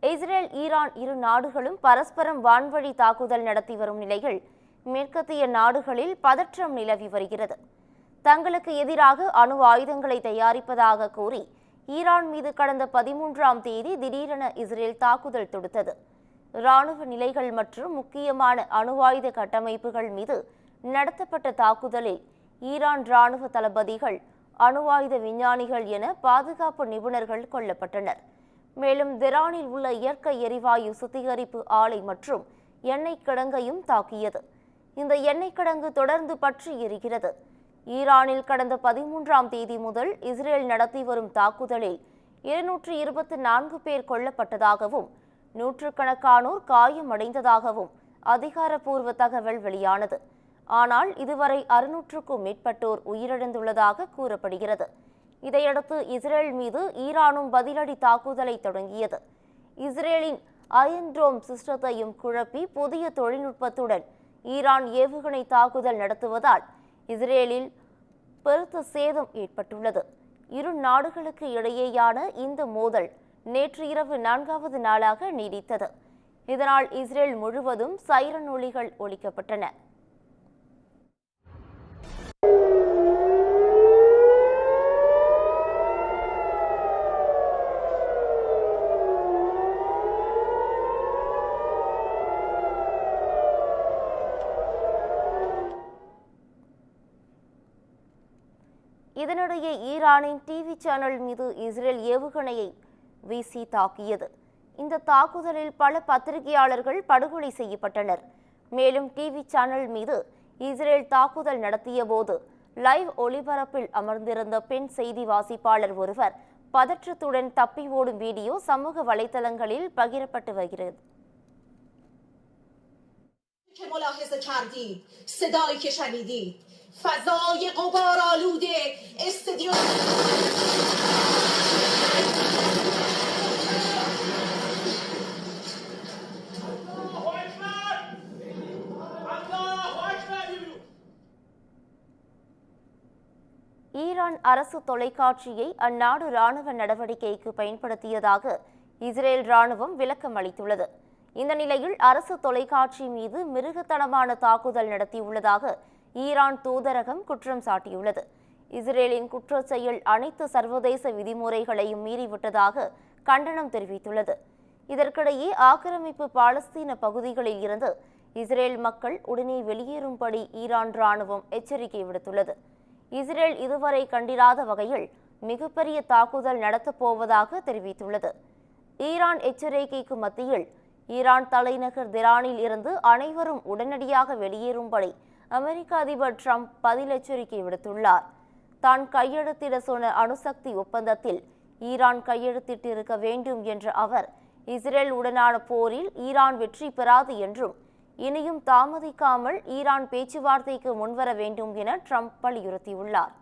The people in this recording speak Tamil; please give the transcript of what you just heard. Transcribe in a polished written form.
இஸ்ரேல் ஈரான் இரு நாடுகளும் பரஸ்பரம் வான்வழி தாக்குதல் நடத்தி வரும் நிலையில் மேற்கத்திய நாடுகளில் பதற்றம் நிலவி வருகிறது. தங்களுக்கு எதிராக அணு ஆயுதங்களை தயாரிப்பதாக கூறி ஈரான் மீது கடந்த 13ஆம் தேதி திடீரென இஸ்ரேல் தாக்குதல் தொடுத்தது. இராணுவ நிலைகள் மற்றும் முக்கியமான அணு ஆயுத கட்டமைப்புகள் மீது நடத்தப்பட்ட தாக்குதலில் ஈரான் இராணுவ தளபதிகள், அணு ஆயுத விஞ்ஞானிகள் என பாதுகாப்பு நிபுணர்கள் கொல்லப்பட்டனர். மேலும் தெஹ்ரானில் உள்ள இயற்கை எரிவாயு சுத்திகரிப்பு ஆலை மற்றும் எண்ணெய் கிடங்கையும் தாக்கியது. இந்த எண்ணெய் கிடங்கு தொடர்ந்து பற்றி எரிகிறது. ஈரானில் கடந்த 13ஆம் தேதி முதல் இஸ்ரேல் நடத்தி வரும் தாக்குதலில் 224 பேர் கொல்லப்பட்டதாகவும் நூற்றுக்கணக்கானோர் காயமடைந்ததாகவும் அதிகாரப்பூர்வ தகவல் வெளியானது. ஆனால் இதுவரை 600க்கும் மேற்பட்டோர் உயிரிழந்துள்ளதாக கூறப்படுகிறது. இதையடுத்து இஸ்ரேல் மீது ஈரானும் பதிலடி தாக்குதலை தொடங்கியது. இஸ்ரேலின் அயன் டோம் சிஸ்டத்தையும் குழப்பி புதிய தொழில்நுட்பத்துடன் ஈரான் ஏவுகணை தாக்குதல் நடத்துவதால் இஸ்ரேலில் பெருத்த சேதம் ஏற்பட்டுள்ளது. இரு நாடுகளுக்கு இடையேயான இந்த மோதல் நேற்று இரவு 4வது நாளாக நீடித்தது. இதனால் இஸ்ரேல் முழுவதும் சைரன் ஒலிகள் ஒலிக்கப்பட்டன. இதனிடையே ஈரானின் டிவி சேனல் மீது இஸ்ரேல் ஏவுகணையை வீசி தாக்கியது. இந்த தாக்குதலில் பல பத்திரிகையாளர்கள் படுகொலை செய்யப்பட்டனர். மேலும் டிவி சேனல் மீது இஸ்ரேல் தாக்குதல் நடத்திய போது லைவ் ஒளிபரப்பில் அமர்ந்திருந்த பெண் செய்தி வாசிப்பாளர் ஒருவர் பதற்றத்துடன் தப்பி ஓடும் வீடியோ சமூக வலைதளங்களில் பகிரப்பட்டு வருகிறது. فضای غبار آلوده استدیو ஈரான் அரசு தொலைக்காட்சியை அந்நாடு இராணுவ நடவடிக்கைக்கு பயன்படுத்தியதாக இஸ்ரேல் இராணுவம் விளக்கம் அளித்துள்ளது. இந்த நிலையில் அரசு தொலைக்காட்சி மீது மிருகத்தனமான தாக்குதல் நடத்தியுள்ளதாக ஈரான் தூதரகம் குற்றம் சாட்டியுள்ளது. இஸ்ரேலின் குற்றச் செயல் அனைத்து சர்வதேச விதிமுறைகளையும் மீறிவிட்டதாக கண்டனம் தெரிவித்துள்ளது. இதற்கிடையே ஆக்கிரமிப்பு பாலஸ்தீன பகுதிகளில் இருந்து இஸ்ரேல் மக்கள் உடனே வெளியேறும்படி ஈரான் இராணுவம் எச்சரிக்கை விடுத்துள்ளது. இஸ்ரேல் இதுவரை கண்டிராத வகையில் மிகப்பெரிய தாக்குதல் நடத்தப்போவதாக தெரிவித்துள்ளது. ஈரான் எச்சரிக்கைக்கு மத்தியில் ஈரான் தலைநகர் தெஹ்ரானில் இருந்து அனைவரும் உடனடியாக வெளியேறும்படி அமெரிக்க அதிபர் ட்ரம்ப் பதில் எச்சரிக்கை விடுத்துள்ளார். தான் கையெழுத்திட சொன்ன அணுசக்தி ஒப்பந்தத்தில் ஈரான் கையெழுத்திட்டிருக்க வேண்டும் என்ற அவர், இஸ்ரேல் உடனான போரில் ஈரான் வெற்றி பெறாது என்றும் இனியும் தாமதிக்காமல் ஈரான் பேச்சுவார்த்தைக்கு முன்வர வேண்டும் என ட்ரம்ப் வலியுறுத்தியுள்ளார்.